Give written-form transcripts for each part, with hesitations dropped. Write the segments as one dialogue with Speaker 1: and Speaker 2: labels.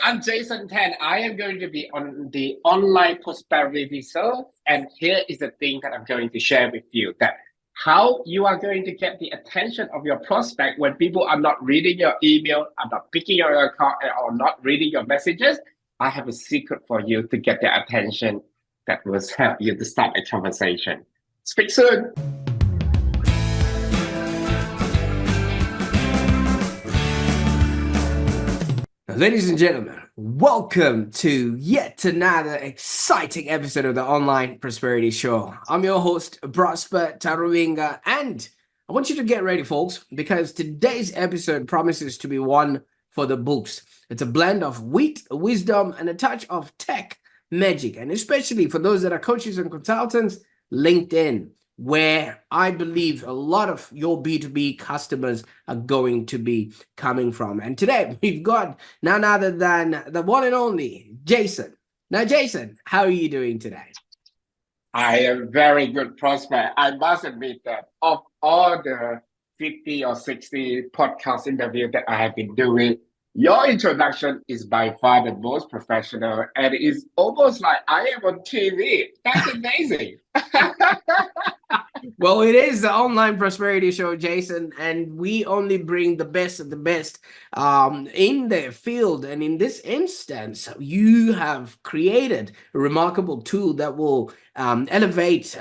Speaker 1: I'm Jason Tan. I am going to be on the online prosperity show, and here is the thing that I'm going to share with you that how you are going to get the attention of your prospect when people are not reading your email, are not picking up your call, or not reading your messages. I have a secret for you to get their attention that will help you to start a conversation. Speak soon.
Speaker 2: Ladies and gentlemen, welcome to yet another exciting episode of the Online Prosperity Show. I'm your host, Prosper Taruvinga, and I want you to get ready, folks, because today's episode promises to be one for the books. It's a blend of wit, wisdom, and a touch of tech magic, and especially for those that are coaches and consultants, LinkedIn, where I believe a lot of your B2B customers are going to be coming from. And today we've got none other than the one and only Jason. Now, Jason, how are you doing today?
Speaker 1: I am very good, Prosper. I must admit that of all the 50 or 60 podcast interviews that I have been doing, your introduction is by far the most professional, and it's almost like I am on TV. That's amazing.
Speaker 2: Well, it is the Online Prosperity Show, Jason, and we only bring the best of the best in their field. And in this instance, you have created a remarkable tool that will elevate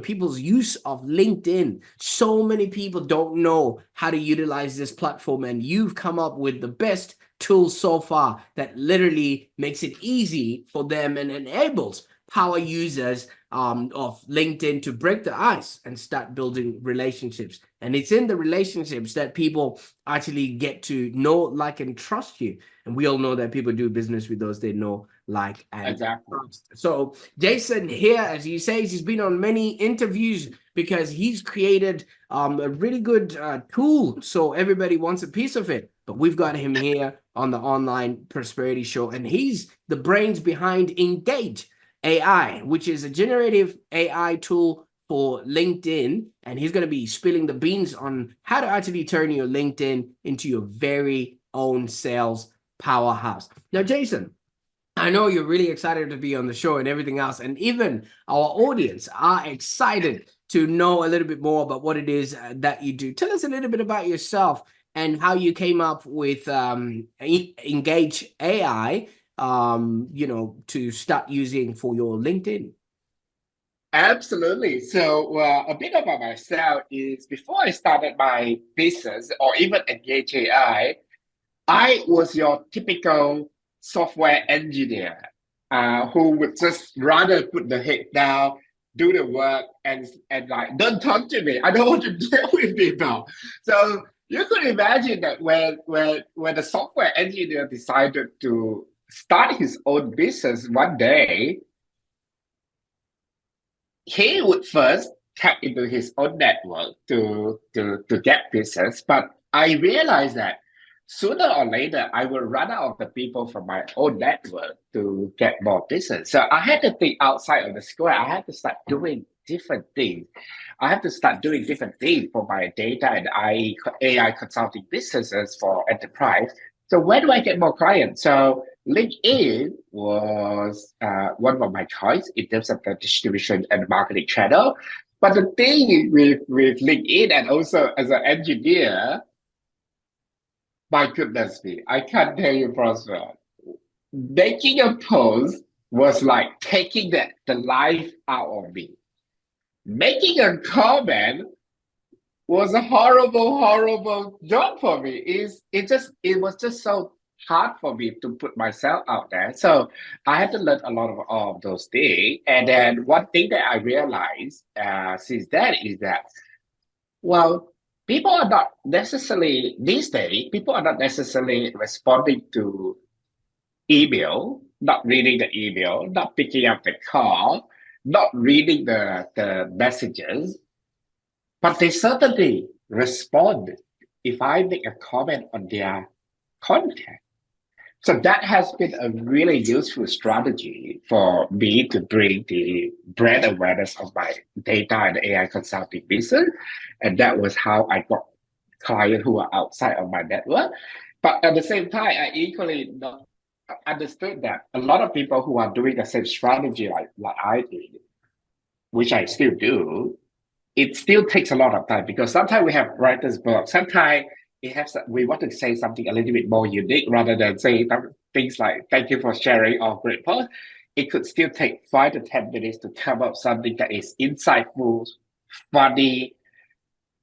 Speaker 2: people's use of LinkedIn. So many people don't know how to utilize this platform, and you've come up with the best tool so far that literally makes it easy for them and enables power users of LinkedIn to break the ice and start building relationships. And it's in the relationships that people actually get to know, like, and trust you. And we all know that people do business with those they know, like, and trust. So Jason here, as he says, he's been on many interviews because he's created a really good tool. So everybody wants a piece of it. But we've got him here on the Online Prosperity Show, and he's the brains behind Engage AI, which is a generative AI tool for LinkedIn, and he's going to be spilling the beans on how to actually turn your LinkedIn into your very own sales powerhouse. Now, Jason, I know you're really excited to be on the show and everything else, and even our audience are excited to know a little bit more about what it is that you do. Tell us a little bit about yourself and how you came up with Engage AI, to start using for your LinkedIn.
Speaker 1: Absolutely. So a bit about myself is before I started my business or even Engage AI, I was your typical software engineer who would just rather put the head down, do the work, and like, don't talk to me. I don't want to deal with people. So you could imagine that when the software engineer decided to start his own business one day, he would first tap into his own network to get business. But I realized that sooner or later, I will run out of the people from my own network to get more business. So I had to think outside of the square. I had to start doing different things. I have to start doing different things for my data and AI consulting businesses for enterprise. So where do I get more clients? So LinkedIn was one of my choice in terms of the distribution and marketing channel. But the thing with LinkedIn and also as an engineer, my goodness me, I can't tell you, Prosper. Making a post was like taking the life out of me. Making a comment was a horrible job for me. It was just so hard for me to put myself out there. So I had to learn a lot of all of those things. And then one thing that I realized since then is that, well, people are not necessarily these days, people are not necessarily responding to email, not reading the email, not picking up the call, not reading the messages, but they certainly respond if I make a comment on their content. So that has been a really useful strategy for me to bring the brand awareness of my data and AI consulting business. And that was how I got clients who are outside of my network. But at the same time, I equally not understood that a lot of people who are doing the same strategy like I did, which I still do, it still takes a lot of time because sometimes we have writer's block. Sometimes we want to say something a little bit more unique rather than say things like "Thank you for sharing" or "Great post." It could still take 5 to 10 minutes to come up something that is insightful, funny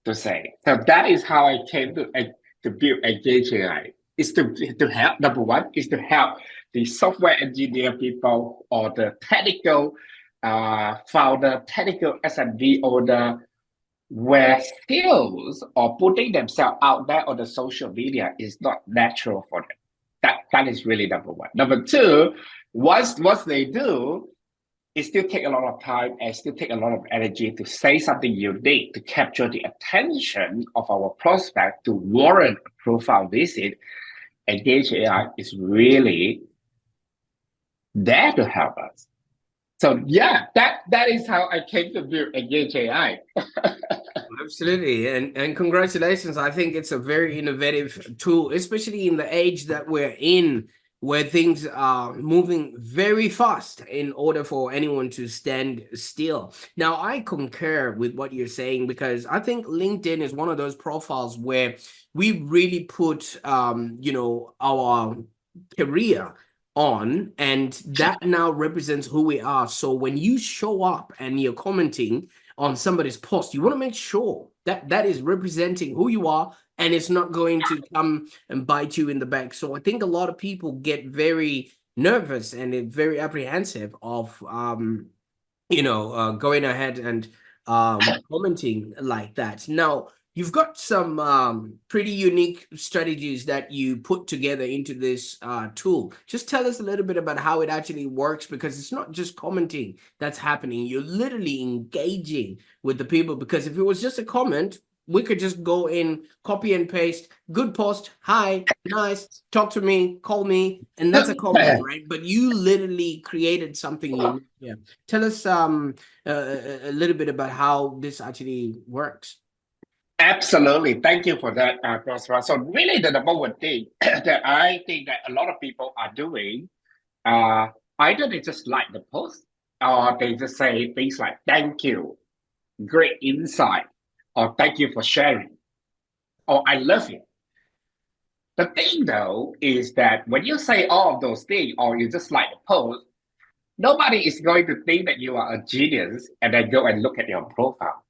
Speaker 1: to say. So that is how I came to build Engage AI. Is to help. Number one is to help the software engineer people or the technical founder, technical S&D owner where skills or putting themselves out there on the social media is not natural for them. That is really number one. Number two, once they do, it still take a lot of time and still take a lot of energy to say something unique to capture the attention of our prospect to warrant a profile visit. Engage AI is really there to help us. So yeah, that is how I came to build Engage AI.
Speaker 2: Absolutely. And congratulations. I think it's a very innovative tool, especially in the age that we're in, where things are moving very fast in order for anyone to stand still. Now, I concur with what you're saying because I think LinkedIn is one of those profiles where we really put, our career on, and that now represents who we are. So when you show up and you're commenting on somebody's post, you want to make sure that that is representing who you are and it's not going to come and bite you in the back. So I think a lot of people get very nervous and very apprehensive of going ahead and commenting like that. Now, you've got some pretty unique strategies that you put together into this tool. Just tell us a little bit about how it actually works, because it's not just commenting that's happening. You're literally engaging with the people, because if it was just a comment, we could just go in, copy and paste, good post, hi, nice, talk to me, call me, and that's a comment, right? But you literally created something unique. Yeah. Tell us a little bit about how this actually works.
Speaker 1: Absolutely. Thank you for that, Prosper. So really the number one thing that I think that a lot of people are doing, either they just like the post or they just say things like, thank you, great insight, or thank you for sharing, or I love it. The thing though is that when you say all of those things or you just like the post, nobody is going to think that you are a genius and then go and look at your profile.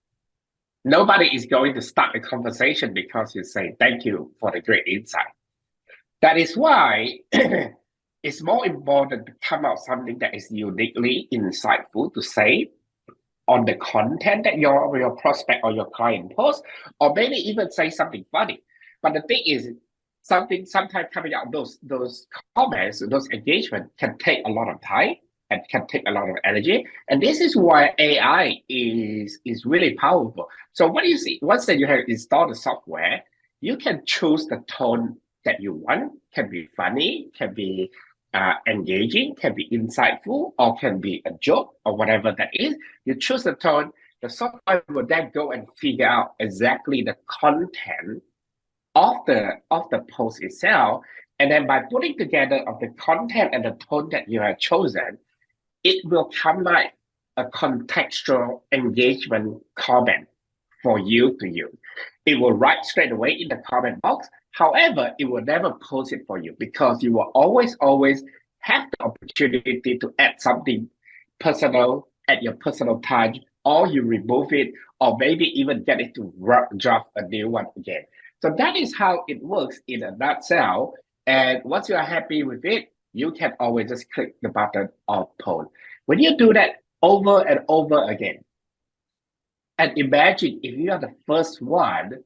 Speaker 1: Nobody is going to start a conversation because you say thank you for the great insight. That is why it's more important to come out something that is uniquely insightful to say on the content that your prospect or your client posts, or maybe even say something funny. But the thing is, sometimes coming out those comments, those engagement can take a lot of time and can take a lot of energy. And this is why AI is really powerful. So what do you see? Once that you have installed the software, you can choose the tone that you want. Can be funny, can be engaging, can be insightful, or can be a joke or whatever that is. You choose the tone. The software will then go and figure out exactly the content of the post itself, and then by putting together of the content and the tone that you have chosen, it will come like a contextual engagement comment for you to use. It will write straight away in the comment box. However, it will never post it for you because you will always have the opportunity to add something personal at your personal time, or you remove it, or maybe even get it to drop a new one again. So that is how it works in a nutshell. And once you are happy with it, you can always just click the button of post. When you do that over and over again, and imagine if you are the first one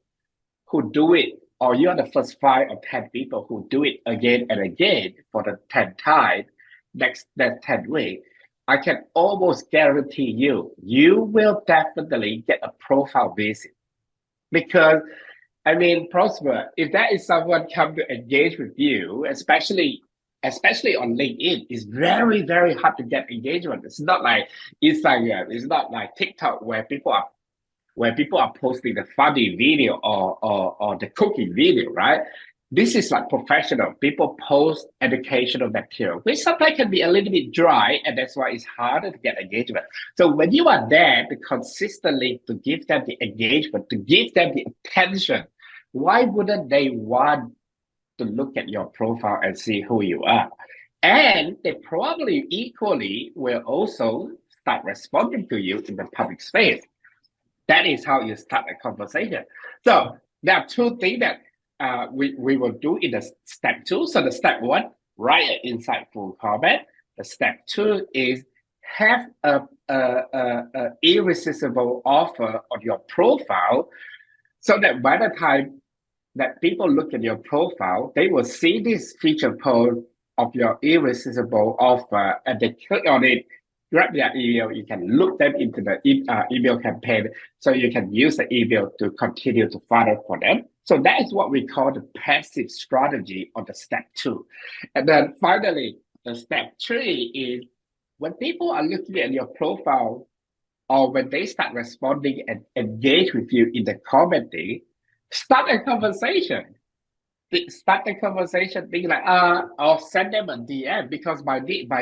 Speaker 1: who do it, or you are the first 5 or 10 people who do it again and again for the 10th time, next 10 week, I can almost guarantee you will definitely get a profile visit. Because I mean, Prosper, if that is someone come to engage with you, especially on LinkedIn, it's very, very hard to get engagement. It's not like Instagram, it's not like TikTok where people are posting the funny video or the cooking video, right? this is like professional. People post educational material, which sometimes can be a little bit dry, and that's why it's harder to get engagement. So when you are there to consistently to give them the engagement, to give them the attention, why wouldn't they want to look at your profile and see who you are? And they probably equally will also start responding to you in the public space. That is how you start a conversation. So there are two things that we will do in the step two. So the step one, write an insightful comment. The step two is have a irresistible offer on your profile, so that by the time that people look at your profile, they will see this feature post of your irresistible offer, and they click on it, grab their email. You can look them into the email campaign, so you can use the email to continue to follow for them. So that is what we call the passive strategy on the step two. And then finally, the step three is when people are looking at your profile, or when they start responding and engage with you in the commenting, start a conversation. Start the conversation being like, or send them a DM, because by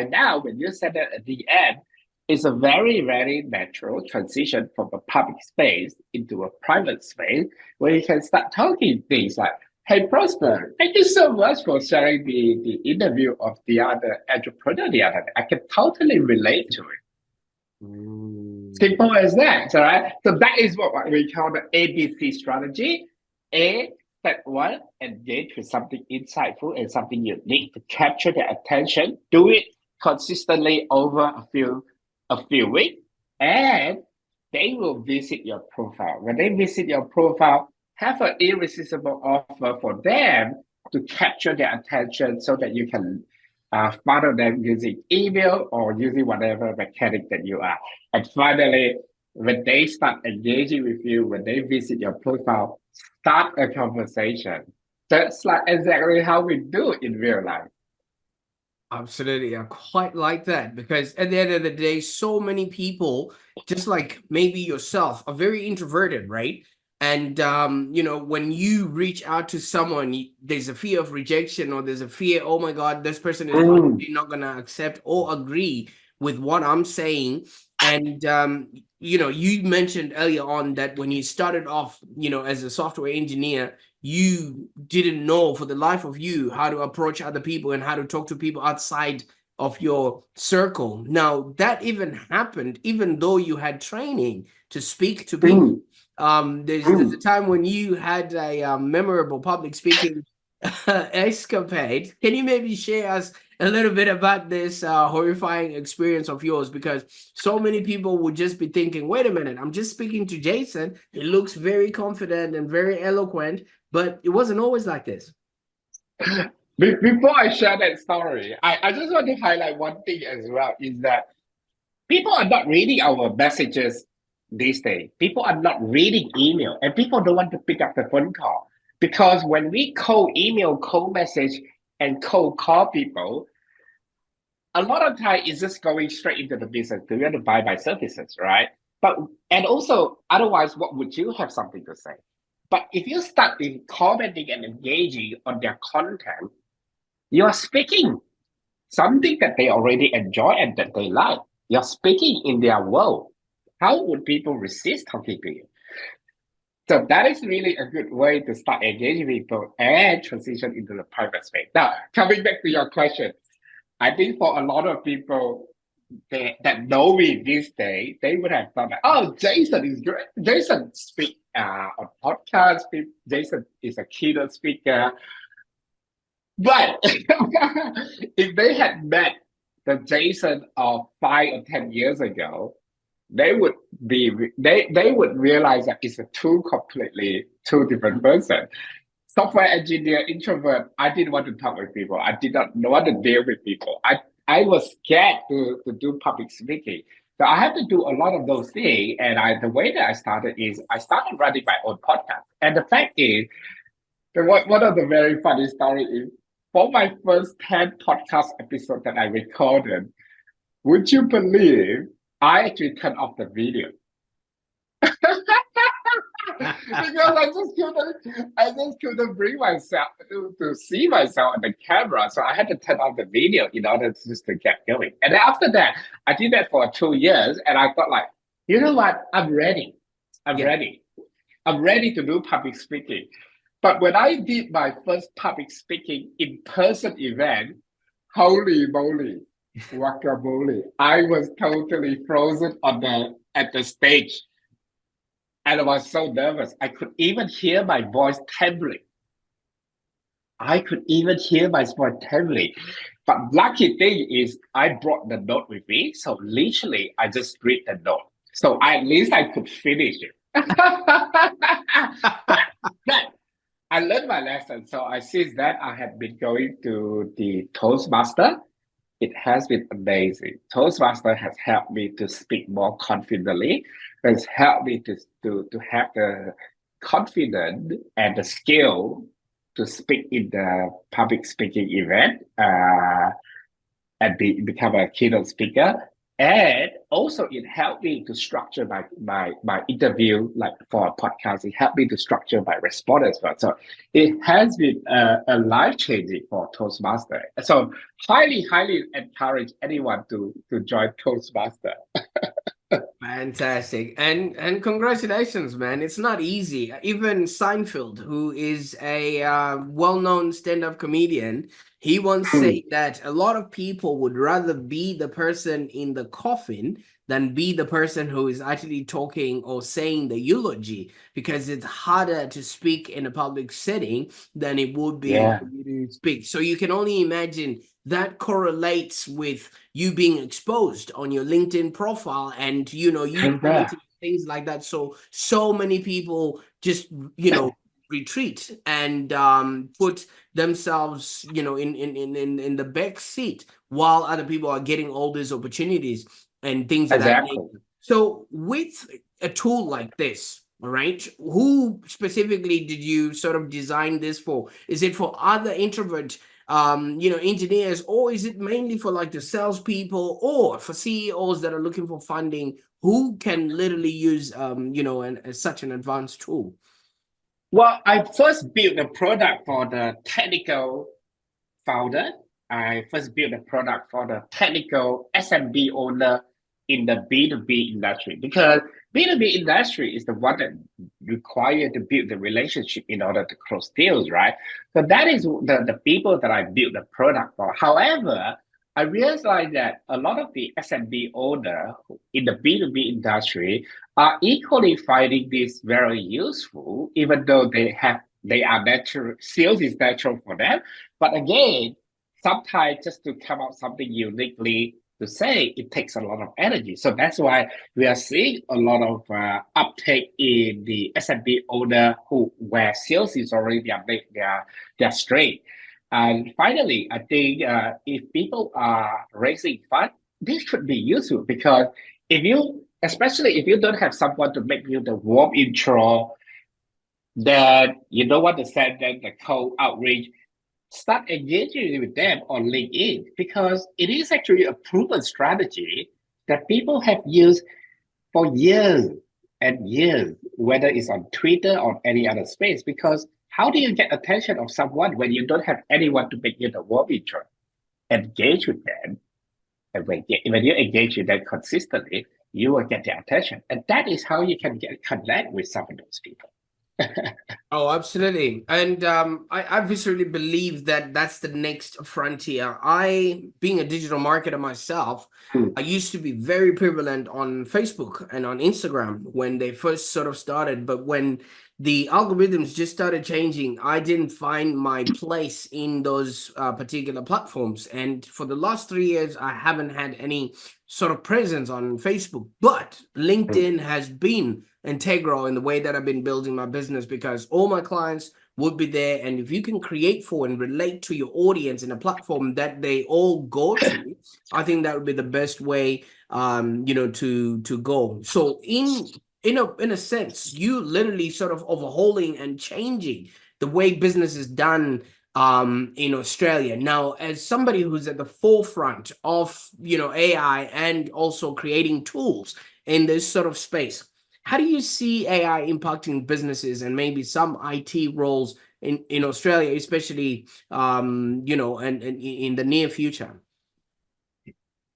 Speaker 1: now, when you send them a DM, it's a very, very natural transition from a public space into a private space, where you can start talking things like, hey, Prosper, thank you so much for sharing the interview of the other entrepreneur the other day. I can totally relate to it. Simple as that, all right? So that is what we call the ABC strategy. A, step one, engage with something insightful and something unique to capture their attention. Do it consistently over a few weeks, and they will visit your profile. When they visit your profile, have an irresistible offer for them to capture their attention, so that you can follow them using email or using whatever mechanic that you are. And finally, when they start engaging with you, when they visit your profile, start a conversation. That's like exactly how we do it in real life.
Speaker 2: Absolutely. I quite like that, because at the end of the day, so many people, just like maybe yourself, are very introverted, right? And when you reach out to someone, there's a fear of rejection, or there's a fear, oh my God, this person is probably not gonna accept or agree with what I'm saying. And you mentioned earlier on that when you started off, as a software engineer, you didn't know for the life of you how to approach other people and how to talk to people outside of your circle. Now, that even happened even though you had training to speak to people. There's a time when you had a memorable public speaking escapade. Can you maybe share us a little bit about this horrifying experience of yours? Because so many people would just be thinking, wait a minute, I'm just speaking to Jason. He looks very confident and very eloquent, but it wasn't always like this.
Speaker 1: Before I share that story, I just want to highlight one thing as well, is that people are not reading our messages these days. People are not reading email, and people don't want to pick up the phone call. Because when we cold email, cold message, and cold call people, a lot of time it's just going straight into the business. Do you want to buy my services, right? And also, otherwise, what would you have something to say? But if you start in commenting and engaging on their content, you are speaking something that they already enjoy and that they like. You're speaking in their world. How would people resist talking to you? So that is really a good way to start engaging people and transition into the private space. Now, coming back to your question, I think for a lot of people that know me these days, they would have thought, oh, Jason is great. Jason speaks on podcasts. Jason is a keynote speaker. But if they had met the Jason of 5 or 10 years ago, they would realize that it's a two different person. Software engineer, introvert. I didn't want to talk with people. I did not want to deal with people. I was scared to do public speaking. So I had to do a lot of those things. And the way that I started is I started running my own podcast. And the fact is, one of the very funny stories is, for my first 10 podcast episodes that I recorded, would you believe I actually turned off the video? I just couldn't bring myself to see myself on the camera. So I had to turn off the video in order to just to get going. And then after that, I did that for 2 years, and I thought like, you know what? I'm ready. I'm
Speaker 2: Yeah.
Speaker 1: ready. I'm ready to do public speaking. But when I did my first public speaking in-person event, holy moly, guacamole! I was totally frozen on the at the stage. And I was so nervous. I could even hear my voice trembling. I could even hear my voice trembling. But lucky thing is I brought the note with me. So literally I just read the note. So at least I could finish it. but I learned my lesson. So I since that I have been going to the Toastmaster. It has been amazing. Toastmaster has helped me to speak more confidently. Has helped me to have the confidence and the skill to speak in the public speaking event and become a keynote speaker. And also it helped me to structure my interview, like for a podcast. It helped me to structure my response as well. So it has been a life changing for Toastmaster. So highly encourage anyone to join Toastmaster.
Speaker 2: Fantastic. And congratulations, man. It's not easy. Even Seinfeld, who is a well-known stand-up comedian, he once said that a lot of people would rather be the person in the coffin than be the person who is actually talking or saying the eulogy, because it's harder to speak in a public setting than it would be
Speaker 1: Yeah,
Speaker 2: for you to speak. So you can only imagine that correlates with you being exposed on your LinkedIn profile, and you
Speaker 1: and
Speaker 2: commenting things like that. So many people just retreat and put themselves in the back seat while other people are getting all these opportunities and things of that
Speaker 1: exactly.
Speaker 2: nature. So with a tool like this, all right, who specifically did you sort of design this for? Is it for other introvert engineers, or is it mainly for like the salespeople or for CEOs that are looking for funding who can literally use such an advanced tool?
Speaker 1: Well, I first built the product for the technical founder. I first built a product for the technical SMB owner in the B2B industry, because B2B industry is the one that require to build the relationship in order to close deals, right? So that is the people that I built the product for. However, I realized that a lot of the SMB owner in the B2B industry are equally finding this very useful, even though they are natural, sales is natural for them. But again, sometimes just to come up something uniquely to say, it takes a lot of energy. So that's why we are seeing a lot of uptake in the SMB owner where sales is already their strength. And finally, I think if people are raising funds, this should be useful, because especially if you don't have someone to make you the warm intro, then you don't want to send them the cold outreach. Start engaging with them on LinkedIn, because it is actually a proven strategy that people have used for years and years, whether it's on Twitter or any other space. Because how do you get attention of someone when you don't have anyone to make you the warm intro? Engage with them, and when you engage with them consistently, you will get their attention, and that is how you can connect with some of those people.
Speaker 2: Oh, absolutely. And I viscerally believe that that's the next frontier. Being a digital marketer myself, I used to be very prevalent on Facebook and on Instagram when they first sort of started. But when the algorithms just started changing, I didn't find my place in those particular platforms. And for the last 3 years, I haven't had any sort of presence on Facebook. But LinkedIn has been integral in the way that I've been building my business, because all my clients would be there. And if you can create for and relate to your audience in a platform that they all go to, I think that would be the best way to go. So in a sense, you literally sort of overhauling and changing the way business is done in Australia. Now, as somebody who's at the forefront of AI and also creating tools in this sort of space, how do you see AI impacting businesses and maybe some IT roles in Australia, especially and in the near future?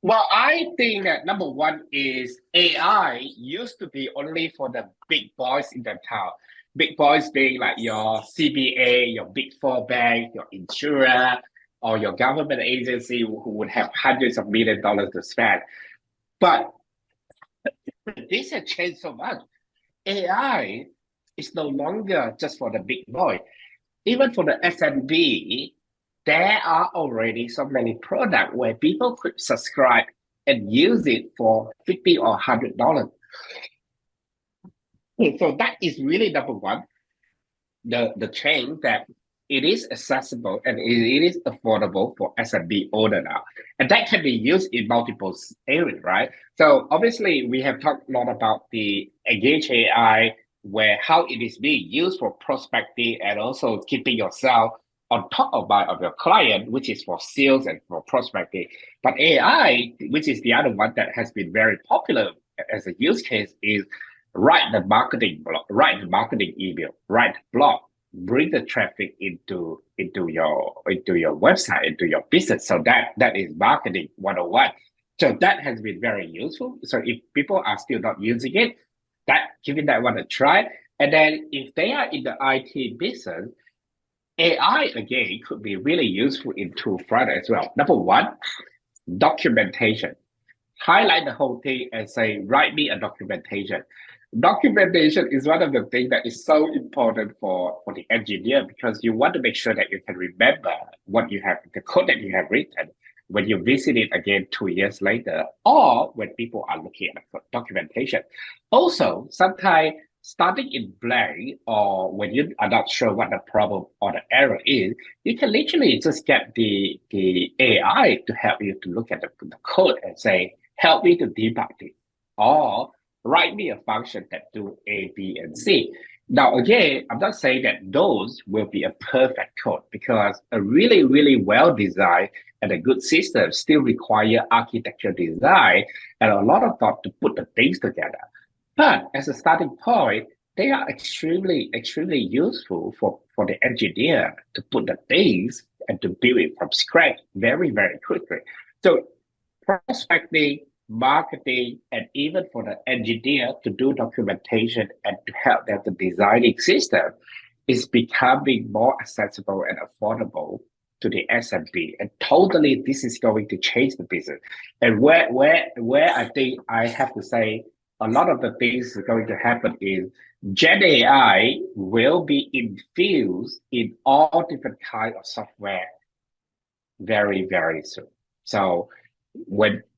Speaker 1: Well, I think that number one is AI used to be only for the big boys in the town. Big boys being like your CBA, your big four bank, your insurer, or your government agency who would have hundreds of $1 million to spend. But this has changed so much. AI is no longer just for the big boy. Even for the SMB, there are already so many products where people could subscribe and use it for $50 or $100. So that is really number one, the change that it is accessible and it is affordable for SMB owner now. And that can be used in multiple areas, right? So obviously we have talked a lot about the Engage AI, where how it is being used for prospecting and also keeping yourself on top of mind of your client, which is for sales and for prospecting. But AI, which is the other one that has been very popular as a use case, is write the marketing blog, write the marketing email, write blog, bring the traffic into your website, into your business. So that is marketing 101. So that has been very useful. So if people are still not using it, giving that one a try. And then if they are in the IT business, AI again could be really useful in two fronts as well. Number one, documentation. Highlight the whole thing and say, write me a documentation. Documentation is one of the things that is so important for the engineer, because you want to make sure that you can remember what you have, the code that you have written when you visit it again 2 years later, or when people are looking at the documentation. Also, sometimes starting in blank, or when you are not sure what the problem or the error is, you can literally just get the AI to help you to look at the code and say, help me to debug it, or write me a function that do A, B, and C. Now, again, I'm not saying that those will be a perfect code, because a really, really well-designed and a good system still require architecture design and a lot of thought to put the things together. But as a starting point, they are extremely, extremely useful for the engineer to put the things and to build it from scratch very, very quickly. So prospecting, marketing, and even for the engineer to do documentation and to help them to designing system is becoming more accessible and affordable to the SMB. And totally, this is going to change the business. And where I think I have to say a lot of the things are going to happen is Gen AI will be infused in all different kinds of software very, very soon. So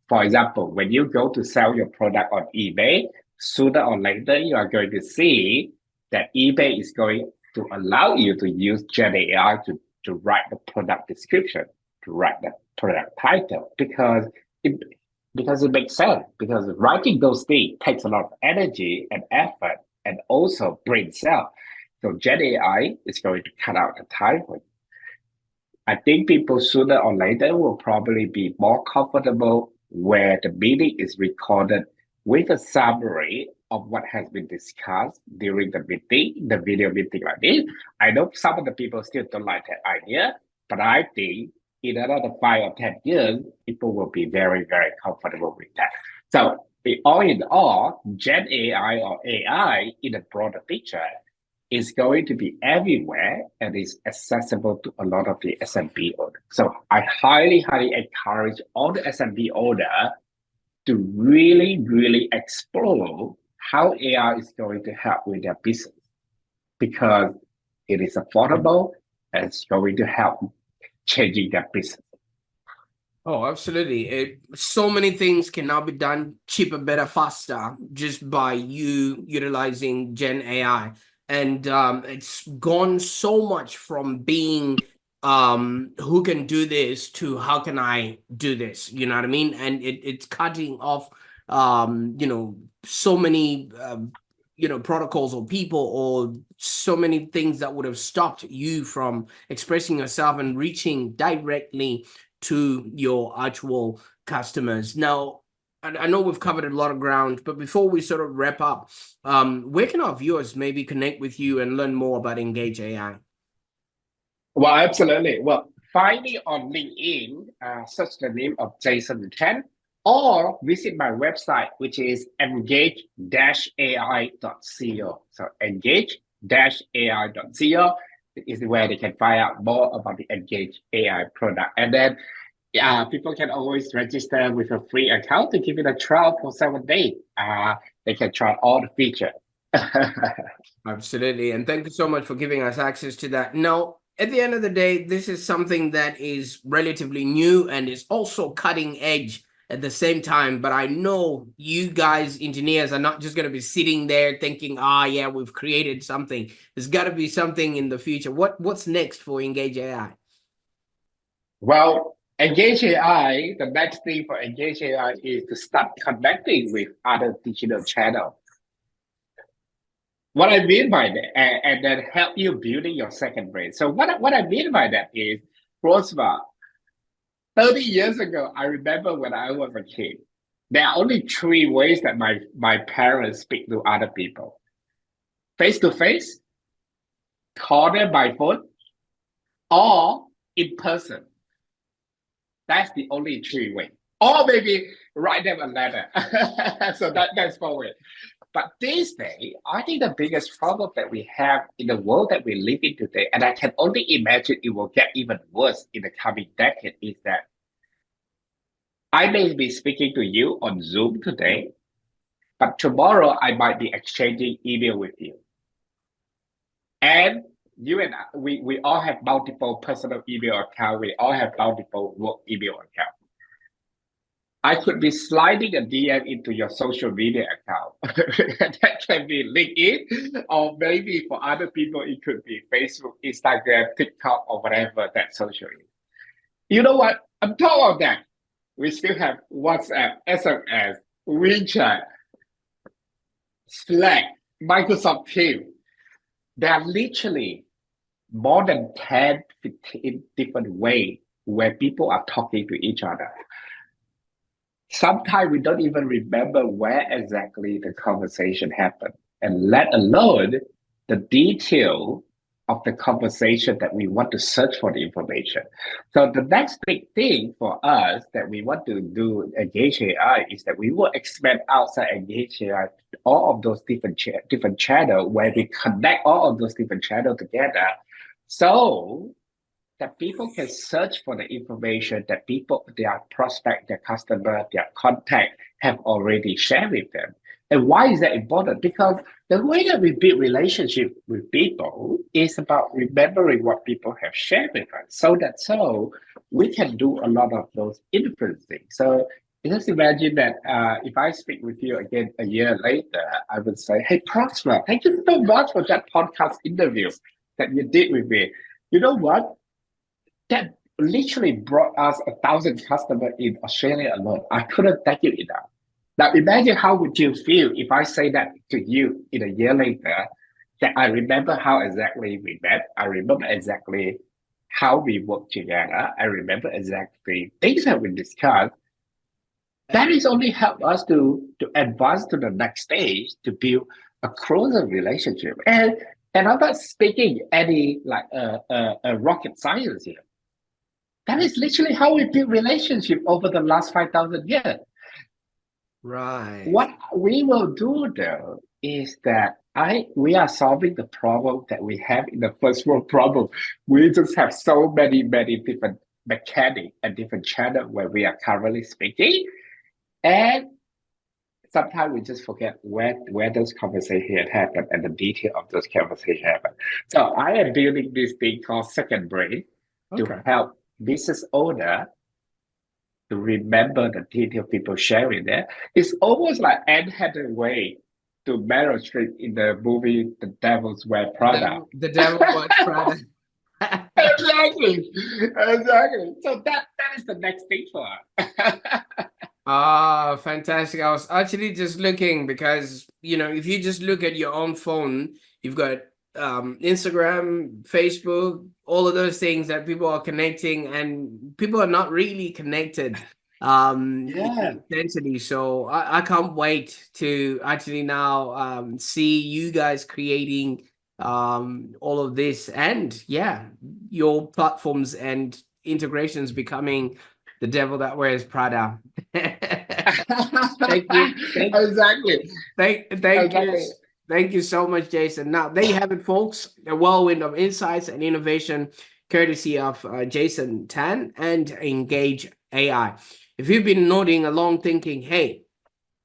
Speaker 1: for example, when you go to sell your product on eBay, sooner or later, you are going to see that eBay is going to allow you to use Gen AI to write the product description, to write the product title, because it makes sense. Because writing those things takes a lot of energy and effort, and also brain cell. So Gen AI is going to cut out the time for you. I think people sooner or later will probably be more comfortable where the meeting is recorded with a summary of what has been discussed during the meeting, the video meeting like this. I know some of the people still don't like that idea, but I think in another 5 or 10 years, people will be very, very comfortable with that. So all in all, Gen AI or AI in a broader picture is going to be everywhere and is accessible to a lot of the SMB owners. So I highly, highly encourage all the SMB owners to really, really explore how AI is going to help with their business, because it is affordable and it's going to help changing their business.
Speaker 2: Oh, absolutely. So many things can now be done cheaper, better, faster, just by you utilizing Gen AI. And it's gone so much from being who can do this to how can I do this? You know what I mean? And it's cutting off so many protocols or people or so many things that would have stopped you from expressing yourself and reaching directly to your actual customers. Now, I know we've covered a lot of ground, but before we sort of wrap up, where can our viewers maybe connect with you and learn more about Engage AI?
Speaker 1: Well, absolutely. Well, find me on LinkedIn, search the name of Jason Chen, or visit my website, which is engage-ai.co. So engage-ai.co is where they can find out more about the Engage AI product. And then people can always register with a free account to give it a trial for 7 days. They can try all the features.
Speaker 2: Absolutely. And thank you so much for giving us access to that. Now, at the end of the day, this is something that is relatively new and is also cutting edge at the same time. But I know you guys, engineers, are not just going to be sitting there thinking, yeah, we've created something. There's got to be something in the future. What's next for Engage AI?
Speaker 1: Well, Engage AI, the next thing for Engage AI is to start connecting with other digital channels. What I mean by that, and then help you building your second brain. So what I mean by that is, Rosva, 30 years ago, I remember when I was a kid, there are only three ways that my parents speak to other people: face to face, call them by phone, or in person. That's the only three ways. Or maybe write them a letter. So that's four ways. But these days, I think the biggest problem that we have in the world that we live in today, and I can only imagine it will get even worse in the coming decade, is that I may be speaking to you on Zoom today, but tomorrow I might be exchanging email with you. And you and I, we all have multiple personal email accounts. We all have multiple work email accounts. I could be sliding a DM into your social media account. That can be LinkedIn, or maybe for other people, it could be Facebook, Instagram, TikTok, or whatever that social is. You know what? On top of that, we still have WhatsApp, SMS, WeChat, Slack, Microsoft Teams. There are literally more than 10, 15 different ways where people are talking to each other. Sometimes we don't even remember where exactly the conversation happened, and let alone the detail of the conversation that we want to search for the information. So the next big thing for us that we want to do Engage AI is that we will expand outside Engage AI all of those different channels, where we connect all of those different channels together, so that people can search for the information that people, their prospect, their customer, their contact have already shared with them. And why is that important? Because the way that we build relationship with people is about remembering what people have shared with us, so we can do a lot of those inferencing. So just imagine that if I speak with you again a year later, I would say, "Hey, Prosper, thank you so much for that podcast interview that you did with me. You know what? That literally brought us 1,000 customers in Australia alone. I couldn't thank you enough." Now imagine how would you feel if I say that to you in a year later, that I remember how exactly we met. I remember exactly how we worked together. I remember exactly things that we discussed. That is only help us to advance to the next stage, to build a closer relationship. And I'm not speaking any like a rocket science here. That is literally how we build relationship over the last 5,000 years.
Speaker 2: Right.
Speaker 1: What we will do though is that we are solving the problem that we have in the first world problem. We just have so many different mechanics and different channels where we are currently speaking, and sometimes we just forget where those conversations happen and the detail of those conversations happen. So I am building this thing called Second Brain to help business owner to remember the detail people sharing there. It's almost like Anne Hathaway to Meryl Streep in the movie The Devil's Wear Prada.
Speaker 2: The Devil Wears Prada.
Speaker 1: Exactly. So that is the next thing for us.
Speaker 2: Fantastic. I was actually just looking because, if you just look at your own phone, you've got Instagram, Facebook, all of those things that people are connecting, and people are not really connected
Speaker 1: Yeah.
Speaker 2: essentially. So I can't wait to actually now see you guys creating all of this, and yeah, your platforms and integrations becoming the devil that wears Prada. Thank you.
Speaker 1: Exactly.
Speaker 2: Thank you.
Speaker 1: Exactly.
Speaker 2: Thank you so much, Jason. Now, there you have it, folks. A whirlwind of insights and innovation, courtesy of Jason Tan and Engage AI. If you've been nodding along thinking, hey,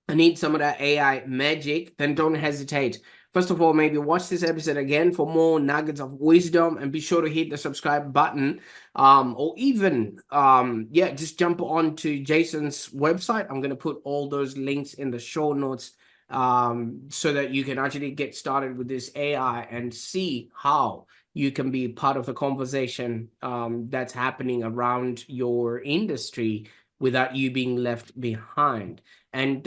Speaker 2: I need some of that AI magic, then don't hesitate. First of all, maybe watch this episode again for more nuggets of wisdom, and be sure to hit the subscribe button. Or even yeah, just jump on to Jason's website. I'm gonna put all those links in the show notes, so that you can actually get started with this AI and see how you can be part of the conversation that's happening around your industry without you being left behind. And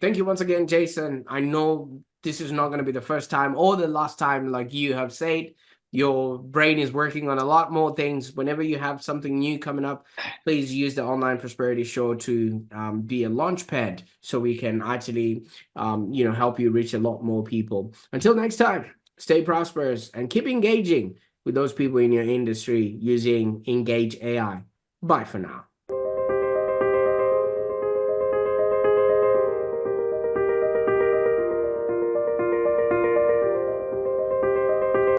Speaker 2: thank you once again, Jason. I know this is not going to be the first time or the last time, like you have said. Your brain is working on a lot more things. Whenever you have something new coming up, please use the Online Prosperity Show to be a launch pad, so we can actually, help you reach a lot more people. Until next time, stay prosperous and keep engaging with those people in your industry using Engage AI. Bye for now.